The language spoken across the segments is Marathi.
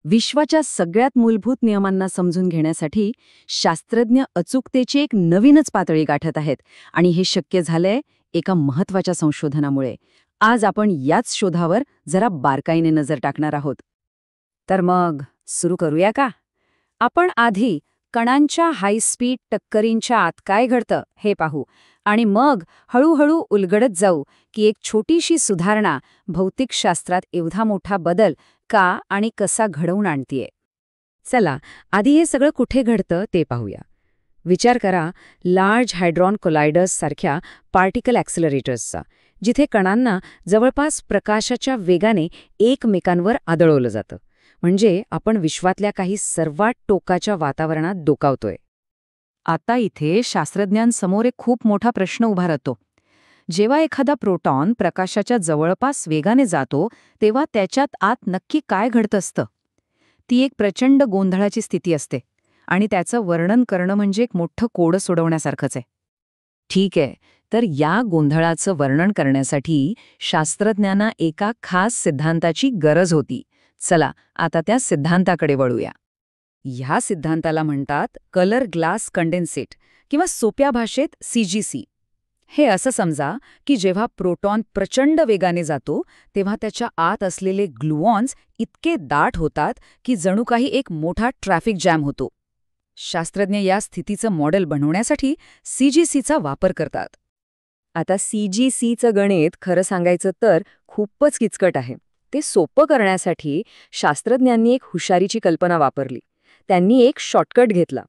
विश्वाच्या सगळ्यात मूलभूत नियमांना समजून घेण्यासाठी शास्त्रज्ञ अचूकतेची एक नवीनच पातळी गाठत आहेत आणि हे शक्य झालंय एका महत्वाच्या संशोधनामुळे. आज आपण याच शोधावर जरा बारकाईने नजर टाकणार आहोत. तर मग सुरू करूया का? आपण आधी कणांच्या हायस्पीड टक्करींच्या आत काय घडतं हे पाहू आणि मग हळूहळू उलगडत जाऊ की एक छोटीशी सुधारणा भौतिकशास्त्रात एवढा मोठा बदल का आणि कसा घडवून आणतीये. चला आधी हे सगळं कुठे घडतं ते पाहूया. विचार करा लार्ज हायड्रॉन कोलायडर्स सारख्या पार्टिकल ॲक्सिलरेटर्सचा, जिथे कणांना जवळपास प्रकाशाच्या वेगाने एकमेकांवर आदळवलं जातं. म्हणजे आपण विश्वातल्या काही सर्वात टोकाच्या वातावरणात डोकावतोय. आता इथे शास्त्रज्ञांसमोर एक खूप मोठा प्रश्न उभा राहतो. जेव्हा एखादा प्रोटॉन प्रकाशाच्या जवळपास वेगाने जातो तेव्हा त्याच्यात आत नक्की काय घडत असतं? ती एक प्रचंड गोंधळाची स्थिती असते आणि त्याचं वर्णन करणं म्हणजे एक मोठं कोडं सोडवण्यासारखंच आहे. ठीक आहे, तर या गोंधळाचं वर्णन करण्यासाठी शास्त्रज्ञांना एका खास सिद्धांताची गरज होती. चला आता त्या सिद्धांताकडे वळूया. ह्या सिद्धांताला म्हणतात कलर ग्लास कंडेन्सेट किंवा सोप्या भाषेत CGC. हे असं समजा की जेव्हा प्रोटॉन प्रचंड वेगाने जातो तेव्हा त्याच्या आत असलेले ग्लुऑन्स इतके दाट होतात की जणू काही एक मोठा ट्रॅफिक जॅम होतो. शास्त्रज्ञ या स्थितीचं मॉडेल बनवण्यासाठी CGCचा वापर करतात. आता CGCचं गणित खरं सांगायचं तर खूपच किचकट आहे. ते सोपं करण्यासाठी शास्त्रज्ञांनी एक हुशारीची कल्पना वापरली. त्यांनी एक शॉर्टकट घेतला,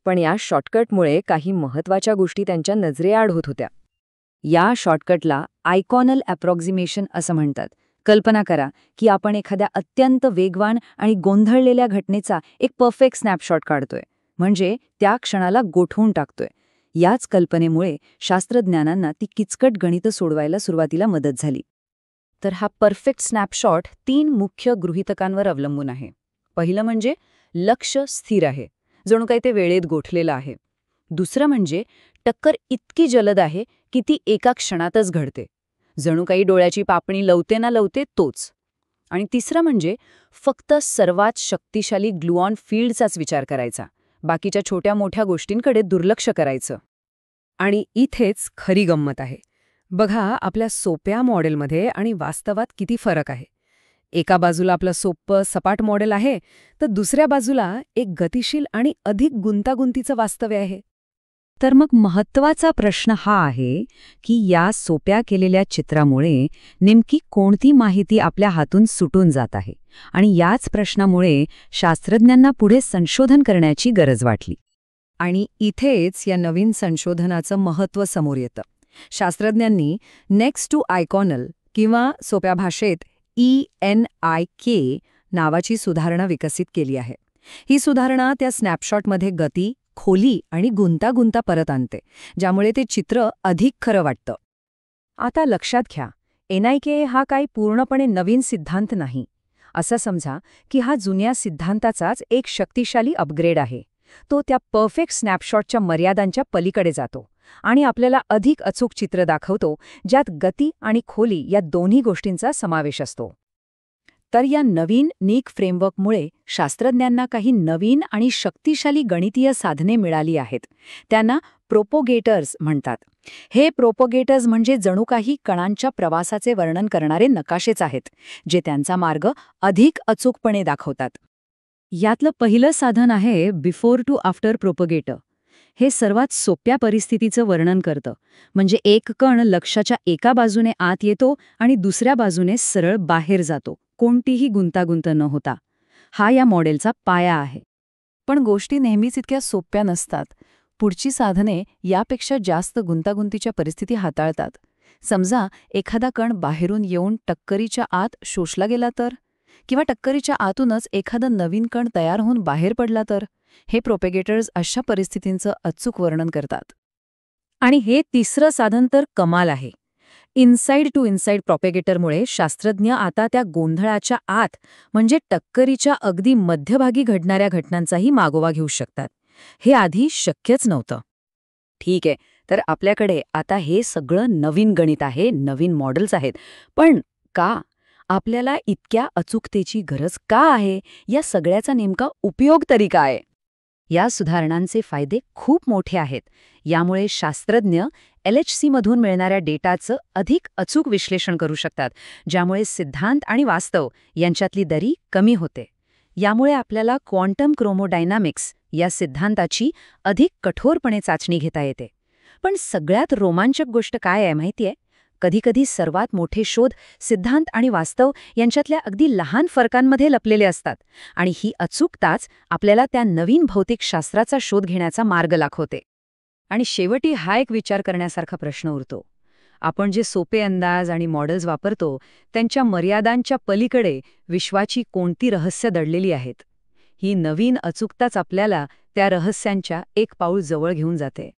पण या शॉर्टकटमुळे काही महत्त्वाच्या गोष्टी त्यांच्या नजरेआड होत होत्या. या शॉर्टकटला आयकॉनल अप्रॉक्सिमेशन असं म्हणतात. कल्पना करा की आपण एखाद्या अत्यंत वेगवान आणि गोंधळलेल्या घटनेचा एक परफेक्ट स्नॅपशॉट काढतोय, म्हणजे त्या क्षणाला गोठवून टाकतोय. याच कल्पनेमुळे शास्त्रज्ञांना ती किचकट गणितं सोडवायला सुरुवातीला मदत झाली. तर हा परफेक्ट स्नॅपशॉट 3 मुख्य गृहीतकांवर अवलंबून आहे. पहिलं म्हणजे लक्ष स्थिर आहे, जणू काही ते वेळेत गोठलेलं आहे. दुसरं म्हणजे टक्कर इतकी जलद आहे की ती एका क्षणातच घडते, जणू काही डोळ्याची पापणी लवते ना लवते तोच. आणि तिसरं म्हणजे फक्त सर्वात शक्तिशाली ग्लुऑन फील्डचाच विचार करायचा, बाकीच्या छोट्या मोठ्या गोष्टींकडे दुर्लक्ष करायचं. आणि इथेच खरी गंमत आहे. बघा आपल्या सोप्या मॉडेलमध्ये आणि वास्तवात किती फरक आहे. एका बाजूला आपलं सोपं सपाट मॉडेल आहे, तर दुसऱ्या बाजूला एक गतिशील आणि अधिक गुंतागुंतीचं वास्तव्य आहे. तर मग महत्त्वाचा प्रश्न हा आहे की या सोप्या केलेल्या चित्रामुळे नेमकी कोणती माहिती आपल्या हातून सुटून जात आहे, आणि याच प्रश्नामुळे शास्त्रज्ञांना पुढे संशोधन करण्याची गरज वाटली. आणि इथेच या नवीन संशोधनाचं महत्त्व समोर येतं. शास्त्रज्ञांनी नेक्स्ट टू आयकॉनल किंवा सोप्या भाषेत ENIK नावाची सुधारणा विकसित केली आहे. ही सुधारणा त्या स्नॅपशॉटमध्ये गती, खोली आणि गुंतागुंता परत आणते, ज्यामुळे ते चित्र अधिक खरं वाटतं. आता लक्षात घ्या, NIK हा काही पूर्णपणे नवीन सिद्धांत नाही. असं समजा की हा जुन्या सिद्धांताचाच एक शक्तिशाली अपग्रेड आहे. तो त्या परफेक्ट स्नॅपशॉटच्या मर्यादांच्या पलीकडे जातो आणि आपल्याला अधिक अचूक चित्र दाखवतो, ज्यात गती आणि खोली या दोन्ही गोष्टींचा समावेश असतो. तर या नवीन निक फ्रेमवर्कमुळे शास्त्रज्ञांना काही नवीन आणि शक्तिशाली गणितीय साधने मिळाली आहेत. त्यांना प्रोपोगेटर्स म्हणतात. हे प्रोपोगेटर्स म्हणजे जणू काही कणांच्या प्रवासाचे वर्णन करणारे नकाशेच आहेत, जे त्यांचा मार्ग अधिक अचूकपणे दाखवतात. यातलं पहिलं साधन आहे बिफोर टू आफ्टर प्रोपोगेटर. हे सर्वात सोप्या परिस्थितीचं वर्णन करतं. म्हणजे एक कण लक्ष्याच्या एका बाजूने आत येतो आणि दुसऱ्या बाजूने सरळ बाहेर जातो, कोणतीही गुंतागुंत न होता. हा या मॉडेलचा पाया आहे. पण गोष्टी नेहमीच इतक्या सोप्या नसतात. पुढची साधने यापेक्षा जास्त गुंतागुंतीच्या परिस्थिती हाताळतात. समजा एखादा कण बाहेरून येऊन टक्करीच्या आत शोषला गेला तर, किंवा टक्करीच्या आतूनच एखादा नवीन कण तयार होऊन बाहेर पडला तर. हे प्रोपेगेटर्स अशा परिस्थितींचं अचूक वर्णन करतात. आणि हे तिसरं साधन तर कमाल आहे. इनसाइड टू इनसाइड प्रोपेगेटरमुळे शास्त्रज्ञ आता त्या गोंधळाच्या आत, म्हणजे टक्करीच्या अगदी मध्यभागी घडणाऱ्या घटनांचाही मागोवा घेऊ शकतात. हे आधी शक्यच नव्हतं. ठीक आहे, तर आपल्याकडे आता हे सगळं नवीन गणित आहे, नवीन मॉडेल्स आहेत. पण का? आपल्याला इतक्या अचूकतेची गरज का आहे, या सगळ्याचा नेमका उपयोग तरी काय? या सुधारणांचे फायदे खूप मोठे आहेत. यामुळे शास्त्रज्ञ LHC मधून मिळणाऱ्या डेटाचं अधिक अचूक विश्लेषण करू शकतात, ज्यामुळे सिद्धांत आणि वास्तव यांच्यातली दरी कमी होते. यामुळे आपल्याला क्वांटम क्रोमोडायनामिक्स या सिद्धांताची अधिक कठोरपणे चाचणी घेता येते. पण सगळ्यात रोमांचक गोष्ट काय आहे माहितीये? कधीकधी सर्वात मोठे शोध सिद्धांत आणि वास्तव यांच्यातल्या अगदी लहान फरकांमध्ये लपलेले असतात, आणि ही अचूकताच आपल्याला त्या नवीन भौतिकशास्त्राचा शोध घेण्याचा मार्ग दाखवते. आणि शेवटी हा एक विचार करण्यासारखा प्रश्न उरतो. आपण जे सोपे अंदाज आणि मॉडेल्स वापरतो, त्यांच्या मर्यादांच्या पलीकडे विश्वाची कोणती रहस्य दडलेली आहेत? ही नवीन अचूकताच आपल्याला त्या रहस्यांच्या एक पाऊल जवळ घेऊन जाते.